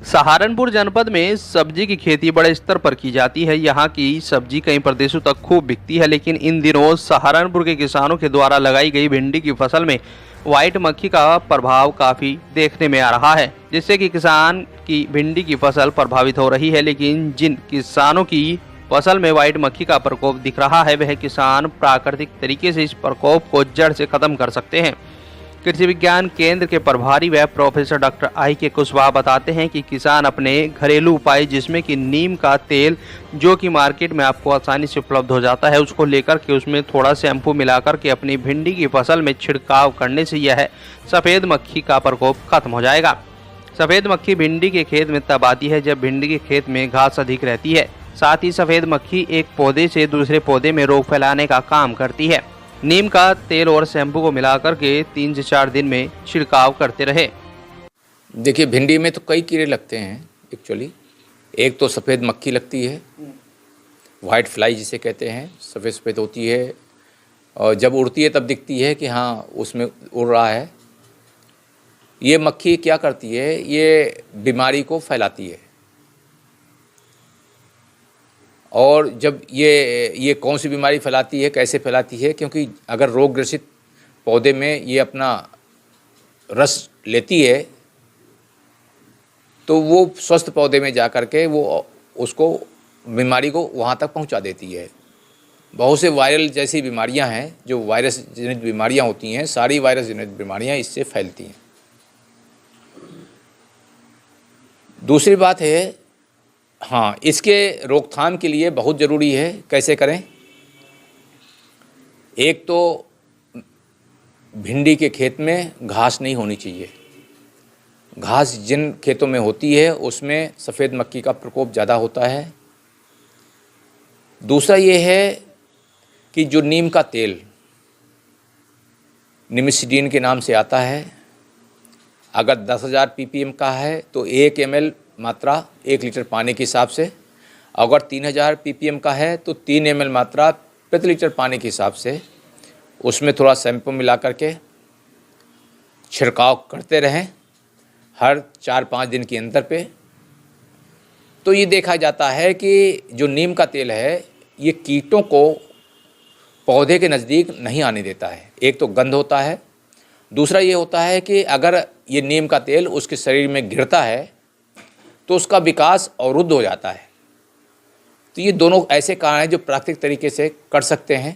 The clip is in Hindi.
सहारनपुर जनपद में सब्जी की खेती बड़े स्तर पर की जाती है। यहाँ की सब्जी कई प्रदेशों तक खूब बिकती है, लेकिन इन दिनों सहारनपुर के किसानों के द्वारा लगाई गई भिंडी की फसल में व्हाइट मक्खी का प्रभाव काफी देखने में आ रहा है, जिससे कि किसान की भिंडी की फसल प्रभावित हो रही है। लेकिन जिन किसानों की फसल में व्हाइट मक्खी का प्रकोप दिख रहा है, वह किसान प्राकृतिक तरीके से इस प्रकोप को जड़ से खत्म कर सकते हैं। कृषि विज्ञान केंद्र के प्रभारी व प्रोफेसर डॉक्टर आई के कुशवाहा बताते हैं कि किसान अपने घरेलू उपाय, जिसमें कि नीम का तेल जो कि मार्केट में आपको आसानी से उपलब्ध हो जाता है, उसको लेकर के उसमें थोड़ा शैम्पू मिलाकर के अपनी भिंडी की फसल में छिड़काव करने से यह सफ़ेद मक्खी का प्रकोप खत्म हो जाएगा। सफ़ेद मक्खी भिंडी के खेत में तब आती है जब भिंडी के खेत में घास अधिक रहती है। साथ ही सफ़ेद मक्खी एक पौधे से दूसरे पौधे में रोग फैलाने का काम करती है। नीम का तेल और शैम्पू को मिलाकर के 3 से 4 दिन में छिड़काव करते रहे। देखिए, भिंडी में तो कई कीड़े लगते हैं एक्चुअली। एक तो सफ़ेद मक्खी लगती है, वाइट फ्लाई जिसे कहते हैं, सफ़ेद सफ़ेद होती है और जब उड़ती है तब दिखती है कि हाँ उसमें उड़ रहा है। ये मक्खी क्या करती है, ये बीमारी को फैलाती है। और जब ये कौन सी बीमारी फैलाती है, कैसे फैलाती है, क्योंकि अगर रोग ग्रसित पौधे में ये अपना रस लेती है तो वो स्वस्थ पौधे में जा कर के वो उसको बीमारी को वहाँ तक पहुँचा देती है। बहुत से वायरल जैसी बीमारियां हैं, जो वायरस जनित बीमारियां होती हैं, सारी वायरस जनित बीमारियां इससे फैलती हैं। दूसरी बात है, हाँ, इसके रोकथाम के लिए बहुत ज़रूरी है। कैसे करें? एक तो भिंडी के खेत में घास नहीं होनी चाहिए। घास जिन खेतों में होती है उसमें सफ़ेद मक्खी का प्रकोप ज़्यादा होता है। दूसरा ये है कि जो नीम का तेल निमिसिडीन के नाम से आता है, अगर 10,000 ppm का है तो 1 ml मात्रा 1 लीटर पानी के हिसाब से, अगर 3,000 ppm का है तो 3 ml मात्रा प्रति लीटर पानी के हिसाब से उसमें थोड़ा शैम्पू मिला करके छिड़काव करते रहें हर 4-5 दिन के अंतर पे। तो ये देखा जाता है कि जो नीम का तेल है ये कीटों को पौधे के नज़दीक नहीं आने देता है। एक तो गंध होता है, दूसरा ये होता है कि अगर ये नीम का तेल उसके शरीर में गिरता है तो उसका विकास अवरुद्ध हो जाता है। तो ये दोनों ऐसे कारण हैं जो प्राकृतिक तरीके से कर सकते हैं।